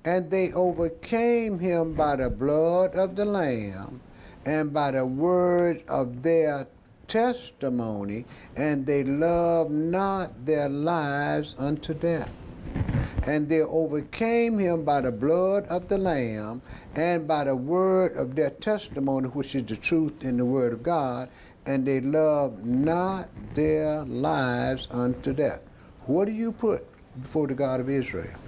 And they overcame him by the blood of the Lamb and by the word of their testimony, and they loved not their lives unto death. And they overcame him by the blood of the Lamb and by the word of their testimony, which is the truth in the word of God, and they loved not their lives unto death. What do you put before the God of Israel?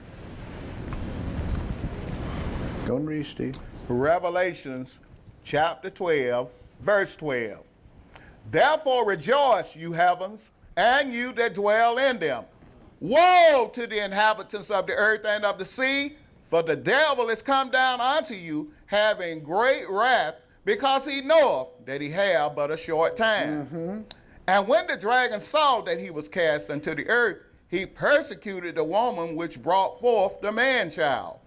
Go and read, Steve. Revelations chapter 12, verse 12. Therefore rejoice, you heavens, and you that dwell in them. Woe to the inhabitants of the earth and of the sea, for the devil is come down unto you, having great wrath, because he knoweth that he have but a short time. And when the dragon saw that he was cast into the earth, he persecuted the woman which brought forth the man-child.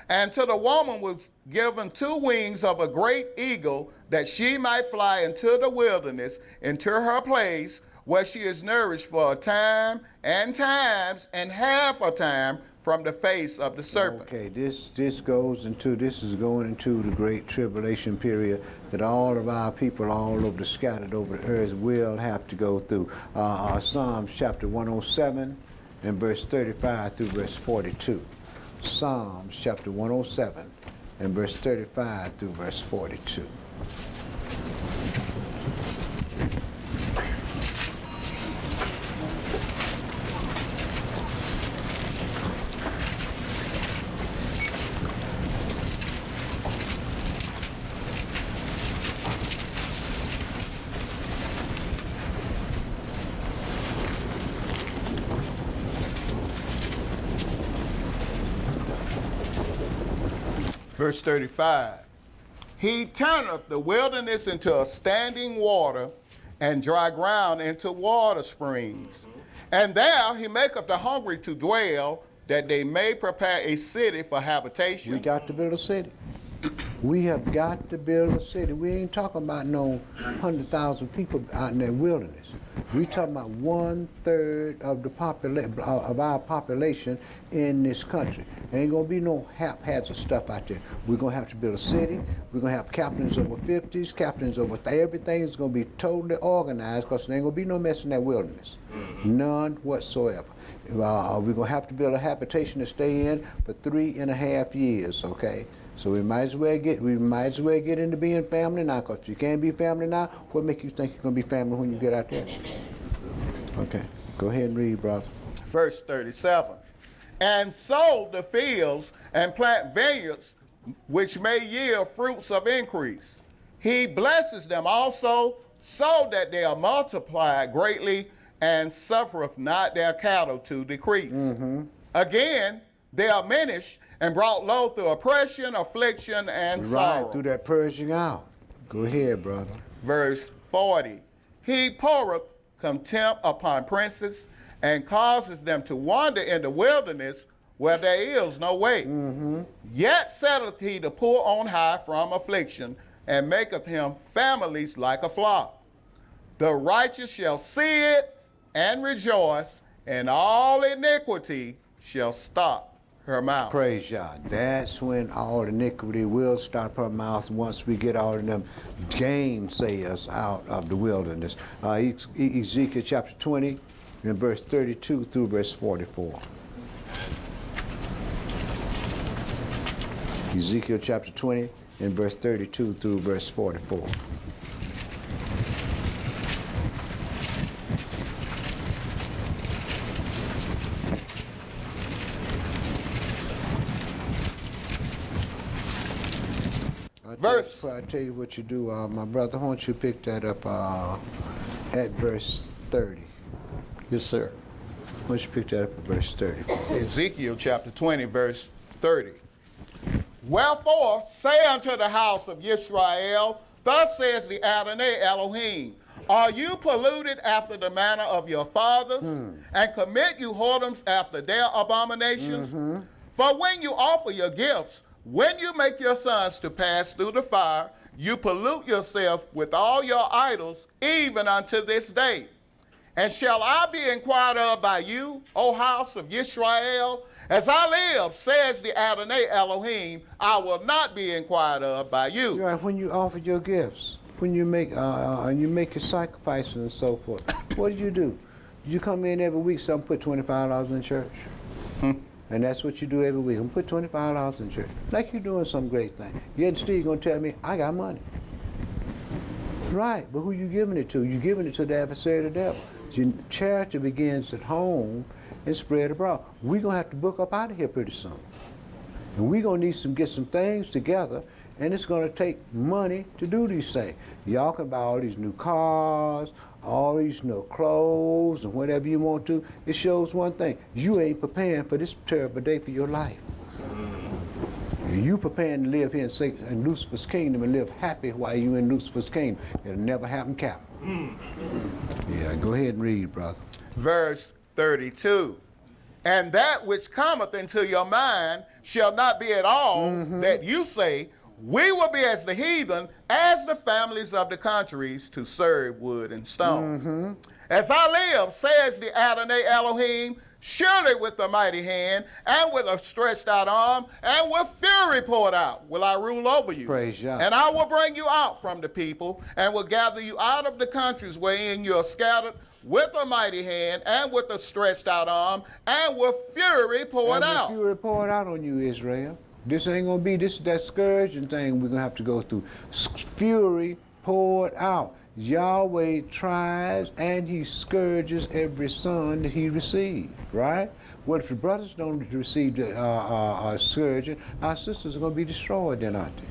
And to the woman was given 2 wings of a great eagle, that she might fly into the wilderness, into her place, where she is nourished for a time and times and half a time from the face of the serpent. Okay, this is going into the great tribulation period that all of our people all over the scattered over the earth will have to go through. Psalms chapter 107 and verse 35 through verse 42. Psalms chapter 107 and verse 35 through verse 42. Verse 35, he turneth the wilderness into a standing water, and dry ground into water springs. And there he maketh the hungry to dwell, that they may prepare a city for habitation. We got to build a city. We have got to build a city. We ain't talking about no 100,000 people out in that wilderness. We talking about 1/3 of the of our population in this country. Ain't gonna be no haphazard stuff out there. We're gonna have to build a city. We're gonna have captains over 50s, captains over everything is gonna be totally organized, because there ain't gonna be no mess in that wilderness. None whatsoever. We're gonna have to build a habitation to stay in for 3.5 years, okay? So we might as well get into being family now, because if you can't be family now, what make you think you're gonna be family when you get out there? Okay, go ahead and read, brother. Verse 37, and sow the fields and plant vineyards, which may yield fruits of increase. He blesses them also, so that they are multiplied greatly, and suffereth not their cattle to decrease. Again, they are diminished and brought low through oppression, affliction, and sorrow. Right, through that purging out. Go ahead, brother. Verse 40, he poureth contempt upon princes, and causes them to wander in the wilderness, where there is no way. Yet setteth he the poor on high from affliction, and maketh him families like a flock. The righteous shall see it and rejoice, and all iniquity shall stop her mouth. Praise God. That's when all iniquity will stop her mouth, once we get all of them gainsayers out of the wilderness. Ezekiel chapter 20 and verse 32 through verse 44. Ezekiel chapter 20 and verse 32 through verse 44. Verse. Before I tell you what you do, my brother, why don't you pick that up at verse 30? Yes, sir. Why don't you pick that up at verse 30? Ezekiel chapter 20, verse 30. Wherefore say unto the house of Israel, thus says the Adonai Elohim, are you polluted after the manner of your fathers, and commit you whoredoms after their abominations? For when you offer your gifts, when you make your sons to pass through the fire, you pollute yourself with all your idols, even unto this day. And shall I be inquired of by you, O house of Israel, As I live, says the Adonai Elohim, I will not be inquired of by you. Right, when you offer your gifts, when you make your sacrifices and so forth, what did you do? Did you come in every week, some put $25 in church? And that's what you do every week. I'm put $25 in church. Like you're doing some great thing. Yet still you're going to tell me, I got money. Right, but who you giving it to? You're giving it to the adversary of the devil. Charity begins at home and spread abroad. We're going to have to book up out of here pretty soon. And we're going to need to get some things together, and it's going to take money to do these things. Y'all can buy all these new cars, all these new clothes, and whatever you want to. It shows one thing. You ain't preparing for this terrible day for your life. You preparing to live here in Lucifer's kingdom and live happy while you in Lucifer's kingdom. It'll never happen, Cap. Yeah, go ahead and read, brother. Verse 32. And that which cometh into your mind shall not be at all that you say, we will be as the heathen, as the families of the countries, to serve wood and stones. As I live, says the Adonai Elohim, surely with a mighty hand, and with a stretched out arm, and with fury poured out, will I rule over you. Praise Yah. And I will bring you out from the people, and will gather you out of the countries wherein you are scattered, with a mighty hand, and with a stretched out arm, and with fury poured out. Fury poured out on you, Israel. This ain't gonna be that scourging thing we're gonna have to go through. Fury poured out. Yahweh tries and he scourges every son that he received, right? Well, if the brothers don't receive the scourging, our sisters are going to be destroyed then, aren't they?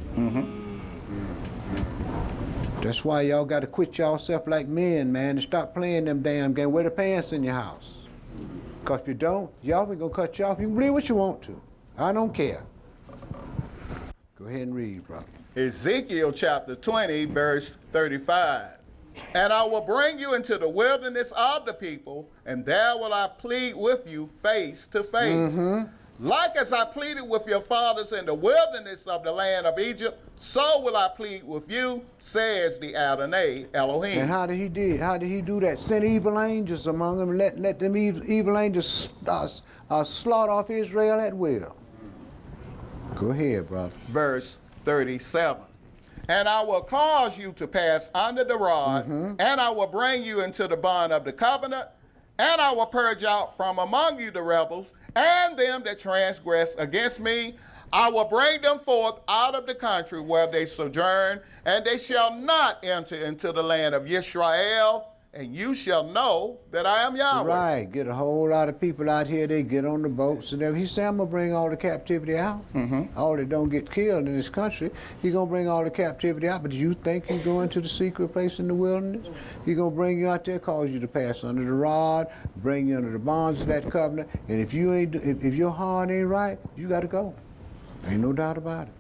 That's why y'all got to quit yourself like men, man, and stop playing them damn games. Wear the pants in your house. Because if you don't, Yahweh going to cut you off. You can believe what you want to. I don't care. Go ahead and read, brother. Ezekiel Chapter 20, verse 35. And I will bring you into the wilderness of the people, and there will I plead with you face to face. Like as I pleaded with your fathers in the wilderness of the land of Egypt, so will I plead with you, says the Adonai Elohim. And how did he do that? Send evil angels among them, and let them evil angels slaughter off Israel at will. Go ahead, brother. Verse 37. And I will cause you to pass under the rod, and I will bring you into the bond of the covenant, and I will purge out from among you the rebels, and them that transgress against me. I will bring them forth out of the country where they sojourn, and they shall not enter into the land of Israel, and you shall know that I am Yahweh. Right, get a whole lot of people out here, they get on the boats, and he said, I'm going to bring all the captivity out. All that don't get killed in this country, he's going to bring all the captivity out. But do you think he's going to the secret place in the wilderness? He's going to bring you out there, cause you to pass under the rod, bring you under the bonds of that covenant, and if your heart ain't right, you got to go. Ain't no doubt about it.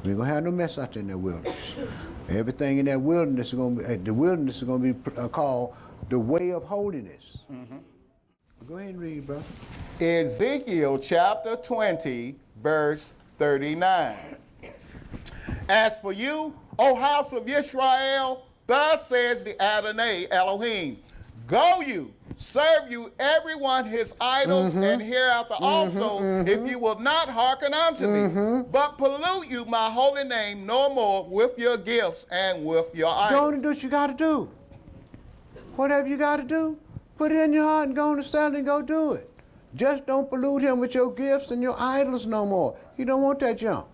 We ain't going to have no mess out there in that wilderness. Everything in that wilderness is going to be, called the way of holiness. Go ahead and read, brother. Ezekiel chapter 20, verse 39. As for you, O house of Israel, thus says the Adonai Elohim, go you, serve you everyone his idols, and hereafter also, if you will not hearken unto me, but pollute you my holy name no more with your gifts and with your idols. Go on and do what you got to do. Whatever you got to do, put it in your heart and go on and sell it and go do it. Just don't pollute him with your gifts and your idols no more. He don't want that junk.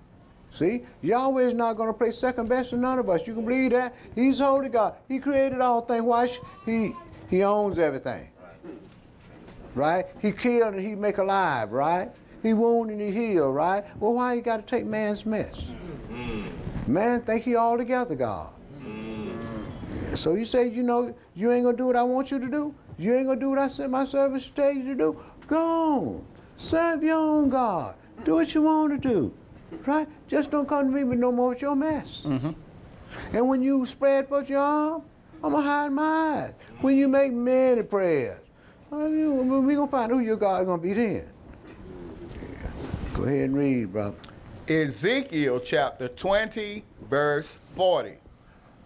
See, Yahweh is not going to play second best to none of us. You can believe that. He's holy God. He created all things. Why? He owns everything. Right? He killed and he make alive, right? He wound and he healed, right? Well, why you got to take man's mess? Man think he all together God. So you say, you know, you ain't going to do what I want you to do? You ain't going to do what I sent my servants to tell you to do? Go on. Serve your own God. Do what you want to do. Right? Just don't come to me with no more with your mess. And when you spread forth your arm, I'm going to hide my eyes. When you make many prayers, we're going to find who your God is going to be then. Yeah. Go ahead and read, brother. Ezekiel chapter 20, verse 40.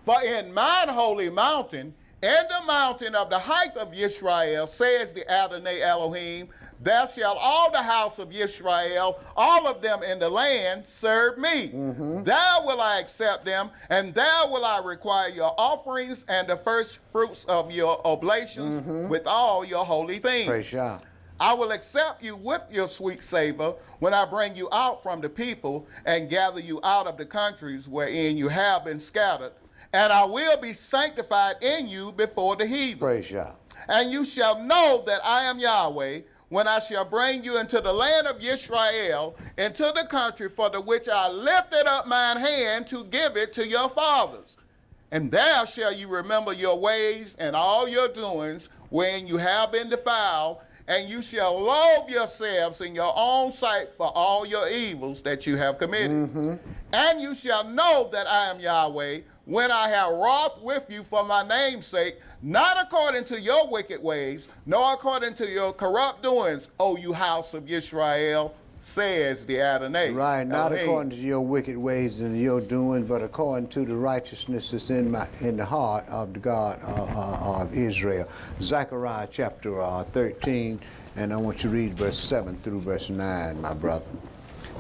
For in mine holy mountain, in the mountain of the height of Israel, says the Adonai Elohim, there shall all the house of Israel, all of them in the land, serve me. There will I accept them, and there will I require your offerings and the first fruits of your oblations with all your holy things. Praise God. I will accept you with your sweet savor when I bring you out from the people and gather you out of the countries wherein you have been scattered. And I will be sanctified in you before the heathen. Praise God. And you shall know that I am Yahweh when I shall bring you into the land of Israel, into the country for the which I lifted up mine hand to give it to your fathers. And there shall you remember your ways and all your doings when you have been defiled, and you shall loathe yourselves in your own sight for all your evils that you have committed. And you shall know that I am Yahweh when I have wrought with you for my name's sake, not according to your wicked ways, nor according to your corrupt doings, O you house of Israel, says the Adonai. Right, not Elohim. according to your wicked ways and your doing, but according to the righteousness that's in the heart of the God of Israel. Zechariah Chapter 13, and I want you to read verse 7 through verse 9, my brother.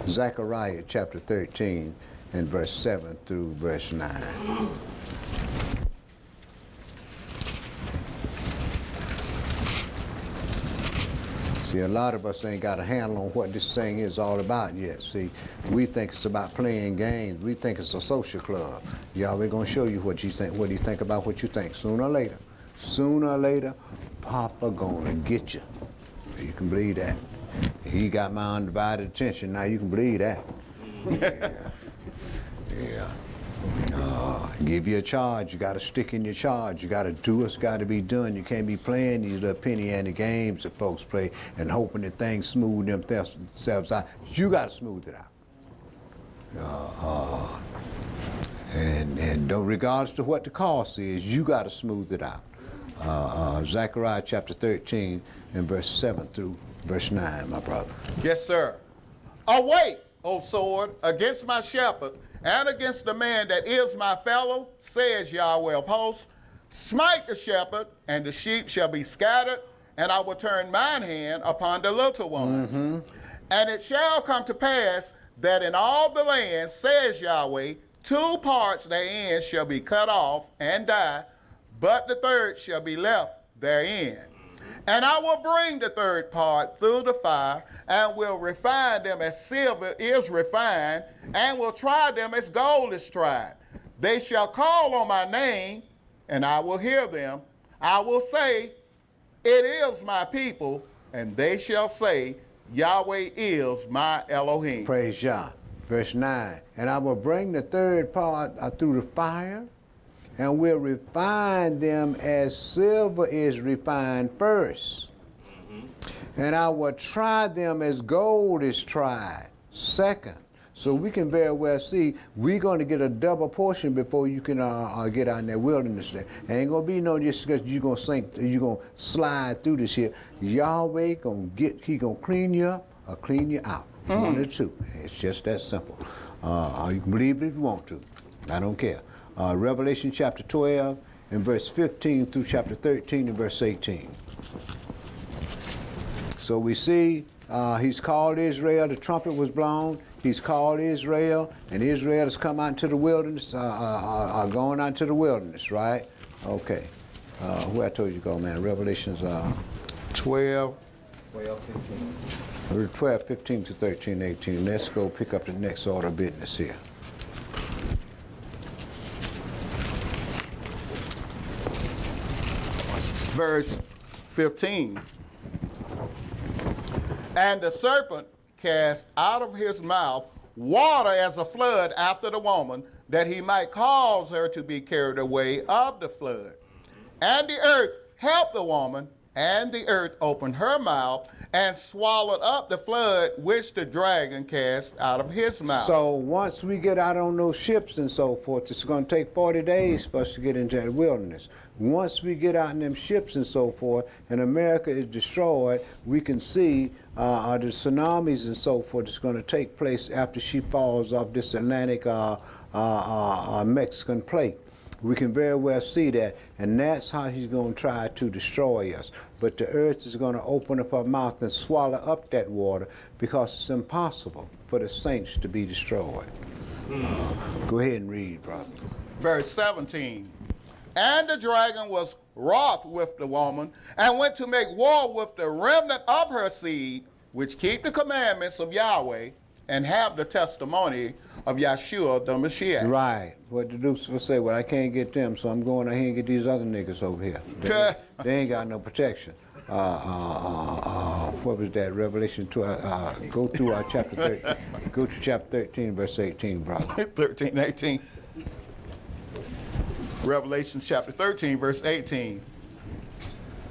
Zechariah Chapter 13 and verse 7 through verse 9. See, a lot of us ain't got a handle on what this thing is all about yet. See, we think it's about playing games. We think it's a social club. Y'all, we're going to show you what you think. What do you think about what you think? Sooner or later, Papa gonna get you. You can believe that. He got my undivided attention. Now you can believe that. Yeah. Give you a charge. You got to stick in your charge. You got to do what's got to be done. You can't be playing these little penny-ante games that folks play and hoping that things smooth themselves out. You got to smooth it out. And don't, regardless to what the cost is, you got to smooth it out. Zechariah Chapter 13 and verse 7 through verse 9, my brother. Yes, sir. Awake, O sword, against my shepherd, and against the man that is my fellow, says Yahweh of hosts. Smite the shepherd, and the sheep shall be scattered, and I will turn mine hand upon the little ones. And it shall come to pass that in all the land, says Yahweh, 2 parts therein shall be cut off and die, but the third shall be left therein. And I will bring the third part through the fire, and will refine them as silver is refined, and will try them as gold is tried. They shall call on my name, and I will hear them. I will say, it is my people, and they shall say, Yahweh is my Elohim. Praise Yah. Verse 9, and I will bring the third part through the fire, and will refine them as silver is refined first. And I will try them as gold is tried second. So we can very well see we're going to get a double portion before you can get out in that wilderness there. Ain't going to be no just because you're going to sink, you're going to slide through this here. Yahweh he going to clean you up or clean you out. One or two. It's just that simple. You can believe it if you want to. I don't care. Revelation chapter 12 and verse 15 through chapter 13 and verse 18. So we see he's called Israel, the trumpet was blown, he's called Israel, and Israel has come out into the wilderness, going out into the wilderness, right? Okay. Where I told you to go, man? Revelations 12. 12, 15 to 13, 18. Let's go pick up the next order of business here. Verse 15. And the serpent cast out of his mouth water as a flood after the woman, that he might cause her to be carried away of the flood. And the earth helped the woman, and the earth opened her mouth and swallowed up the flood which the dragon cast out of his mouth. So once we get out on those ships and so forth, it's going to take 40 days for us to get into the wilderness. Once we get out in them ships and so forth, and America is destroyed, we can see the tsunamis and so forth that's going to take place after she falls off this Atlantic Mexican plate. We can very well see that, and that's how he's going to try to destroy us. But the earth is going to open up her mouth and swallow up that water, because it's impossible for the saints to be destroyed. Go ahead and read, brother. Verse 17. And the dragon was wroth with the woman, and went to make war with the remnant of her seed, which keep the commandments of Yahweh, and have the testimony of Yeshua the Mashiach. Right. What did Lucifer say? Well, I can't get them, so I'm going out here and get these other niggas over here. They ain't got no protection. What was that? Revelation 12. Go through our chapter 13. Go to chapter 13, verse 18, brother. 13, 18. Revelation chapter 13, verse 18.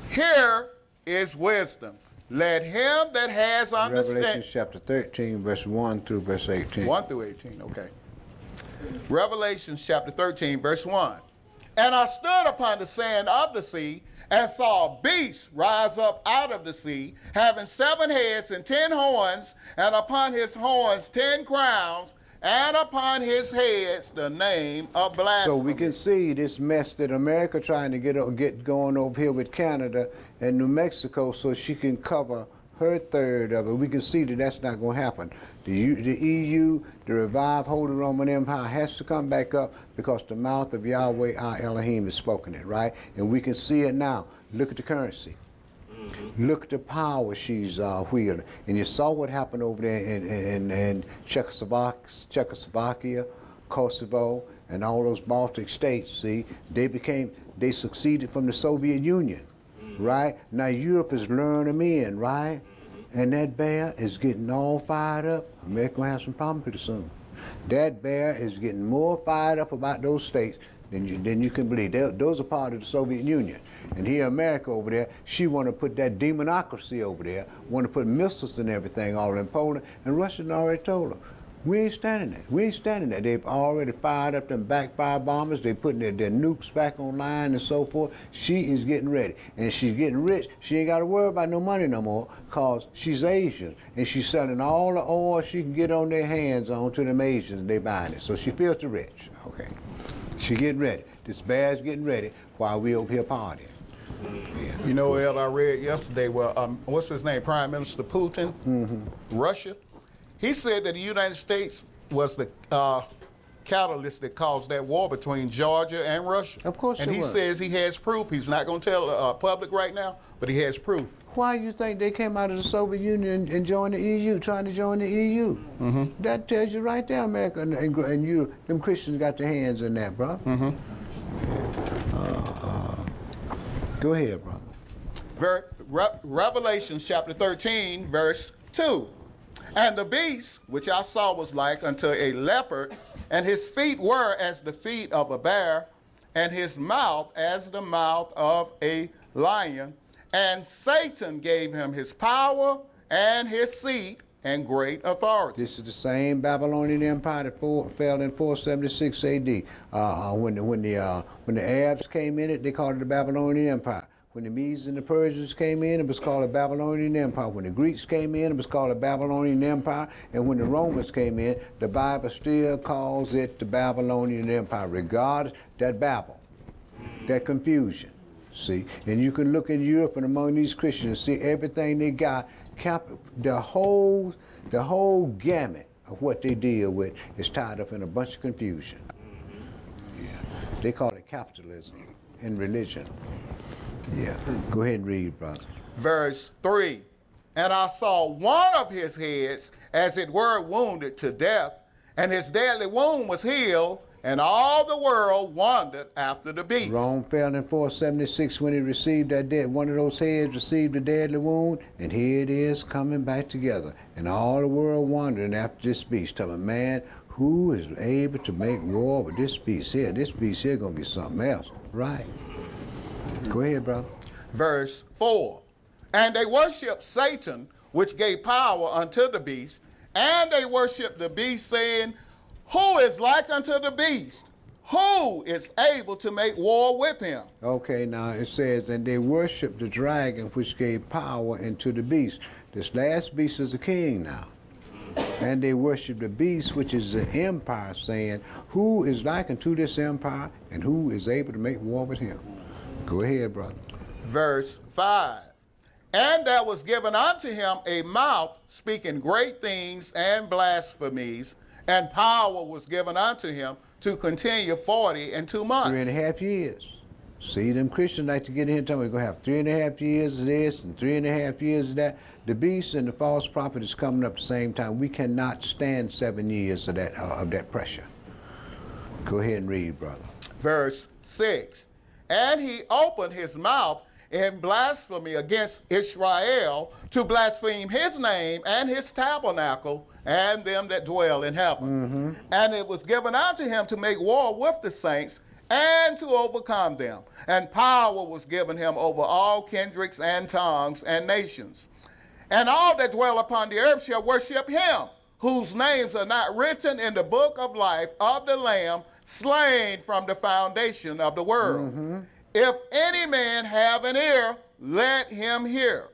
Here is wisdom. Let him that has understanding. Revelation chapter 13, verse 1 through verse 18. 1 through 18, okay. Revelation chapter 13, verse 1. And I stood upon the sand of the sea, and saw a beast rise up out of the sea, having 7 heads and 10 horns, and upon his horns 10 crowns, and upon his heads the name of blasphemy. So we can see this mess that America trying to get going over here with Canada and New Mexico, so she can cover her third of it. We can see that that's not going to happen. The EU, the revived Holy Roman Empire, has to come back up, because the mouth of Yahweh our Elohim has spoken it, right? And we can see it now. Look at the currency. Look at the power she's wielding. And you saw what happened over there in Czechoslovakia, Kosovo, and all those Baltic states. See, they succeeded from the Soviet Union, right? Now Europe is luring them in, right? And that bear is getting all fired up. America gonna have some problems pretty soon. That bear is getting more fired up about those states than you can believe. Those are part of the Soviet Union. And here America over there, she want to put that demonocracy over there, want to put missiles and everything all in Poland, and Russia already told her, we ain't standing there. We ain't standing there. They've already fired up them backfire bombers. They're putting their nukes back online and so forth. She is getting ready. And she's getting rich. She ain't got to worry about no money no more, because she's Asian. And she's selling all the oil she can get on their hands on to them Asians, and they buying it. So she filthy rich, okay? She getting ready. This bear's getting ready while we over here partying. Yeah. You know, Ed, I read yesterday, what's his name, Prime Minister Putin, Russia? He said that the United States was the catalyst that caused that war between Georgia and Russia. Of course and it he was. says he has proof. He's not going to tell the public right now, but he has proof. Why do you think they came out of the Soviet Union and joined the EU, trying to join the EU? That tells you right there, America and you, them Christians got their hands in that, bro. Go ahead, brother. Revelation chapter 13, verse 2. And the beast which I saw was like unto a leopard, and his feet were as the feet of a bear, and his mouth as the mouth of a lion. And Satan gave him his power and his seat and great authority. This is the same Babylonian Empire that fell in 476 A.D. When the Arabs came in it, they called it the Babylonian Empire. When the Medes and the Persians came in, it was called the Babylonian Empire. When the Greeks came in, it was called the Babylonian Empire. And when the Romans came in, the Bible still calls it the Babylonian Empire, regardless that Babel, that confusion. See, and you can look in Europe and among these Christians and see everything they got. The whole gamut of what they deal with is tied up in a bunch of confusion. Yeah, they call it capitalism in religion. Yeah, go ahead and read, brother. Verse 3. And I saw one of his heads, as it were, wounded to death, and his deadly wound was healed, and all the world wandered after the beast. Rome fell in 476 when it received that dead. One of those heads received a deadly wound, and here it is coming back together. And all the world wandering after this beast. Tell me, man, who is able to make war with this beast here? This beast here gonna be something else, right? Go ahead, brother. Verse 4. And they worshiped Satan, which gave power unto the beast, and they worshiped the beast, saying, who is like unto the beast? Who is able to make war with him? Okay, now it says, and they worshiped the dragon which gave power unto the beast. This last beast is a king now. And they worship the beast, which is the empire, saying, who is like unto this empire, and who is able to make war with him? Go ahead, brother. Verse 5. And there was given unto him a mouth speaking great things and blasphemies, and power was given unto him to continue 42 months. 3.5 years. See, them Christians like to get in here and tell me we're going to have 3.5 years of this and 3.5 years of that. The beast and the false prophet is coming up at the same time. We cannot stand 7 years of that pressure. Go ahead and read, brother. Verse 6. And he opened his mouth in blasphemy against Israel, to blaspheme his name and his tabernacle and them that dwell in heaven. And it was given unto him to make war with the saints and to overcome them. And power was given him over all kindreds and tongues and nations. And all that dwell upon the earth shall worship him, whose names are not written in the book of life of the Lamb, slain from the foundation of the world. If any man have an ear, let him hear.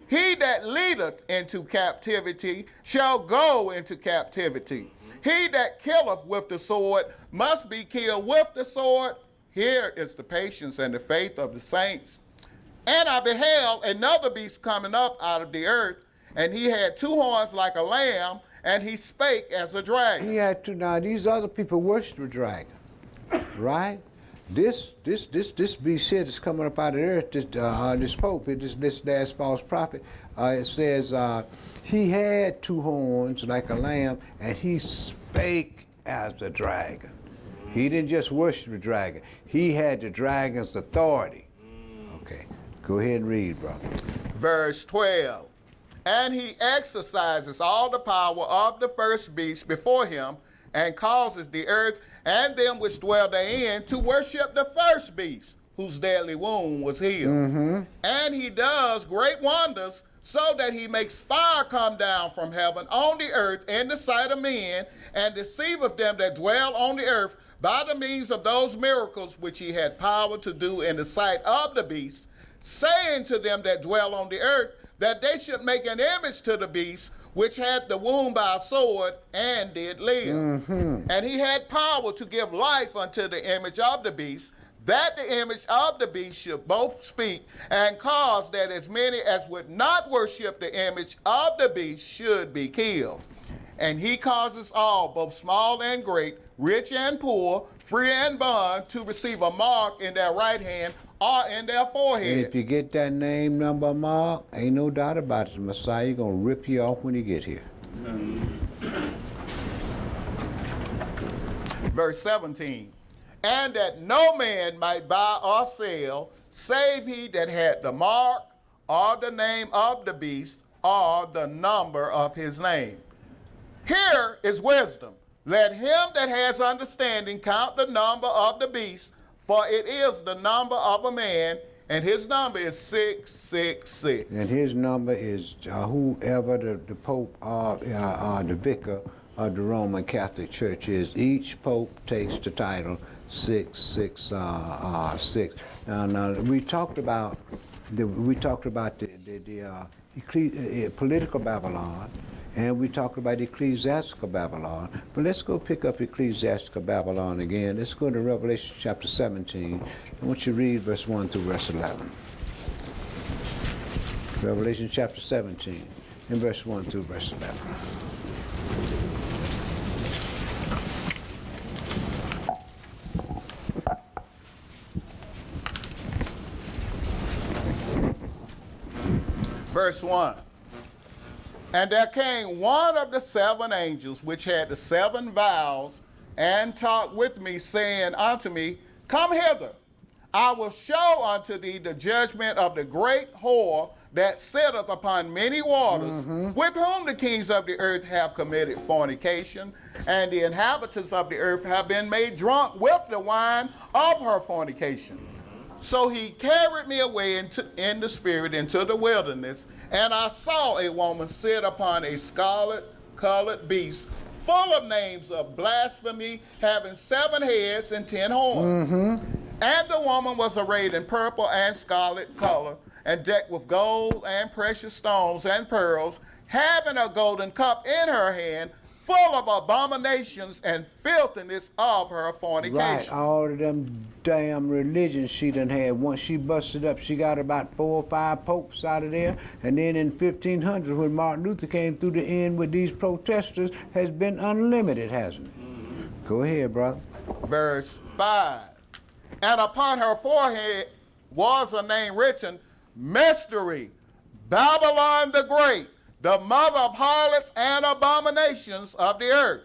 He that leadeth into captivity shall go into captivity. He that killeth with the sword must be killed with the sword. Here is the patience and the faith of the saints. And I beheld another beast coming up out of the earth, and he had 2 horns like a lamb, and he spake as a dragon. He had to. Now these other people worship the dragon, right? This beast here that's coming up out of the earth, this pope, this last false prophet, it says he had 2 horns like a lamb, and he spake as a dragon. He didn't just worship the dragon. He had the dragon's authority. Okay, go ahead and read, brother. Verse 12. And he exercises all the power of the first beast before him, and causes the earth and them which dwell therein to worship the first beast, whose deadly wound was healed. And he does great wonders, so that he makes fire come down from heaven on the earth in the sight of men, and deceiveth them that dwell on the earth by the means of those miracles which he had power to do in the sight of the beast, saying to them that dwell on the earth, that they should make an image to the beast, which had the wound by a sword and did live. And he had power to give life unto the image of the beast, that the image of the beast should both speak, and cause that as many as would not worship the image of the beast should be killed. And he causes all, both small and great, rich and poor, free and bond, to receive a mark in their right hand or in their forehead. And if you get that name, number, mark, ain't no doubt about it, the Messiah gonna rip you off when you get here. Verse 17. And that no man might buy or sell, save he that had the mark, or the name of the beast, or the number of his name. Here is wisdom. Let him that has understanding count the number of the beast, for it is the number of a man, and his number is 666. And his number is whoever the Pope or the vicar of the Roman Catholic Church is. Each Pope takes the title 666. Now we talked about the political Babylon, and we talked about ecclesiastical Babylon. But let's go pick up ecclesiastical Babylon again. Let's go to Revelation chapter 17. I want you to read verse 1 through verse 11. Revelation chapter 17, and verse 1 through verse 11. Verse 1. And there came one of the 7 angels which had the 7 vials, and talked with me, saying unto me, Come hither, I will show unto thee the judgment of the great whore that sitteth upon many waters, with whom the kings of the earth have committed fornication, and the inhabitants of the earth have been made drunk with the wine of her fornication. So he carried me away in the spirit into the wilderness, and I saw a woman sit upon a scarlet-colored beast, full of names of blasphemy, having 7 heads and 10 horns. And the woman was arrayed in purple and scarlet color, and decked with gold and precious stones and pearls, having a golden cup in her hand, full of abominations and filthiness of her fornication. Right, all of them damn religions she done had. Once she busted up, she got about 4 or 5 popes out of there. And then in 1500, when Martin Luther came through the end with these protesters, has been unlimited, hasn't it? Mm-hmm. Go ahead, brother. Verse 5. And upon her forehead was a name written, Mystery, Babylon the Great, the mother of harlots and abominations of the earth.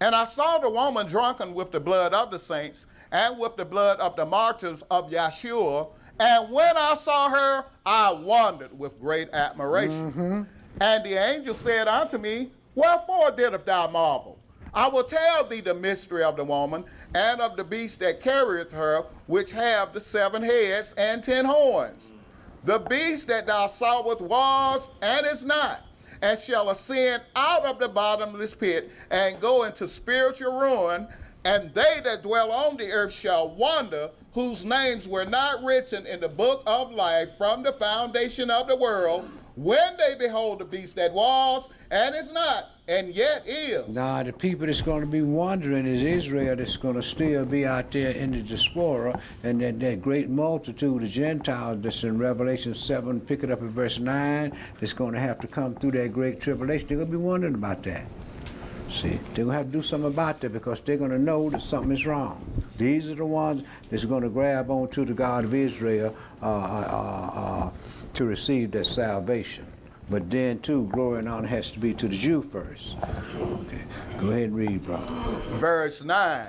And I saw the woman drunken with the blood of the saints and with the blood of the martyrs of Yeshua. And when I saw her, I wondered with great admiration. Mm-hmm. And the angel said unto me, Wherefore didst thou marvel? I will tell thee the mystery of the woman and of the beast that carrieth her, which have the 7 heads and 10 horns. The beast that thou sawest was and is not, and shall ascend out of the bottomless pit and go into spiritual ruin, and they that dwell on the earth shall wonder, whose names were not written in the book of life from the foundation of the world, when they behold the beast that was and is not, and yet is. Now, the people that's going to be wandering is Israel, that's going to still be out there in the diaspora, and that great multitude of Gentiles that's in Revelation 7, pick it up at verse 9, that's going to have to come through that great tribulation. They're going to be wondering about that. See, they're going to have to do something about that because they're going to know that something is wrong. These are the ones that's going to grab onto the God of Israel to receive that salvation. But then, too, glory and honor has to be to the Jew first. Okay. Go ahead and read, brother. Verse 9.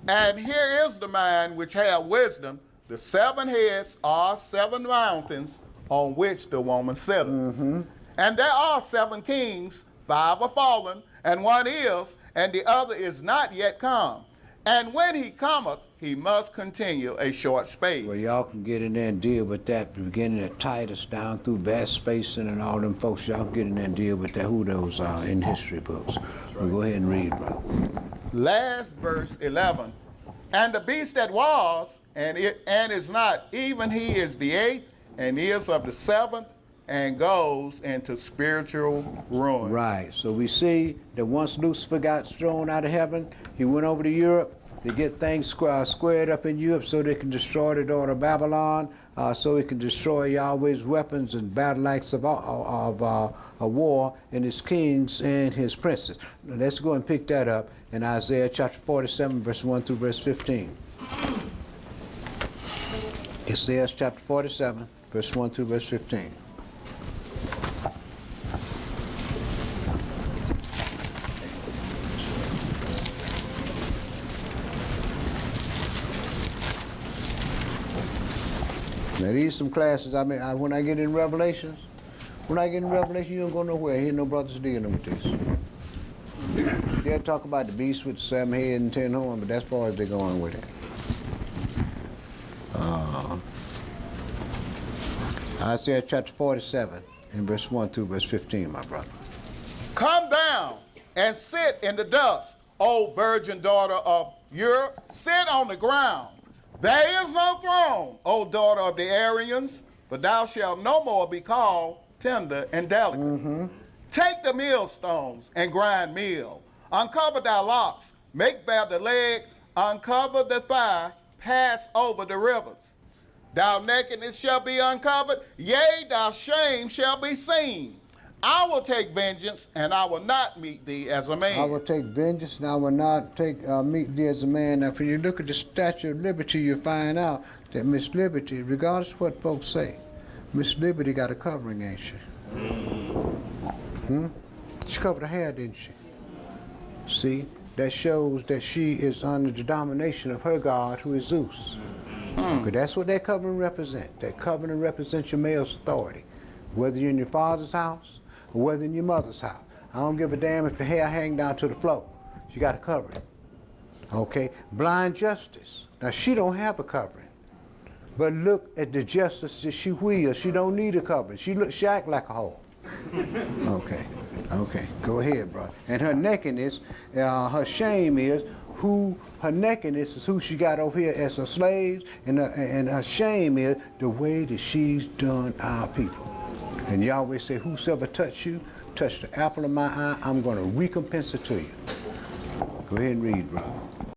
And here is the mind which have wisdom. The 7 heads are 7 mountains on which the woman sitteth. Mm-hmm. And there are 7 kings, 5 are fallen, and 1 is, and the other is not yet come. And when he cometh, he must continue a short space. Well, y'all can get in there and deal with that, beginning at Titus down through vast spacing and all them folks. Y'all can get in there and deal with that, who those are in history books. Well, go ahead and read, brother. Last verse 11. And the beast that was and is not, even he is the 8th, and is of the 7th, and goes into spiritual ruin. Right. So we see that once Lucifer got thrown out of heaven, he went over to Europe to get things squared up in Europe so they can destroy the daughter of Babylon, so he can destroy Yahweh's weapons and battle axe of war and his kings and his princes. Now, let's go and pick that up in Isaiah chapter 47, verse 1 through verse 15. Isaiah chapter 47, verse 1 through verse 15. Now these some classes when I get in Revelations, you don't go nowhere. Here no brothers dealing with this. They'll talk about the beast with 7 heads and 10 horns, but that's as far as they're going with it. Isaiah chapter 47 and verse 1 through verse 15, my brother. Come down and sit in the dust, O virgin daughter of Europe, sit on the ground. There is no throne, O daughter of the Aryans, for thou shalt no more be called tender and delicate. Mm-hmm. Take the millstones and grind meal. Uncover thy locks, make bare the leg, uncover the thigh, pass over the rivers. Thy nakedness shall be uncovered, yea, thy shame shall be seen. I will take vengeance, and I will not meet thee as a man. I will take vengeance, and I will not meet thee as a man. Now, when you look at the Statue of Liberty, you find out that Miss Liberty, regardless of what folks say, Miss Liberty got a covering, ain't she? She covered her hair, didn't she? See, that shows that she is under the domination of her God, who is Zeus. Okay, that's what that covering represents. That covering represents your male's authority, whether you're in your father's house or whether in your mother's house. I don't give a damn if your hair hang down to the floor. You got to cover it. Okay, blind justice. Now she don't have a covering, but look at the justice that she wields. She don't need a covering. She act like a hoe. Okay, go ahead, bro. And her nakedness, her shame is her nakedness is who she got over here as her slaves, and her shame is the way that she's done our people. And Yahweh said, whosoever touch you, touch the apple of my eye, I'm going to recompense it to you. Go ahead and read, brother.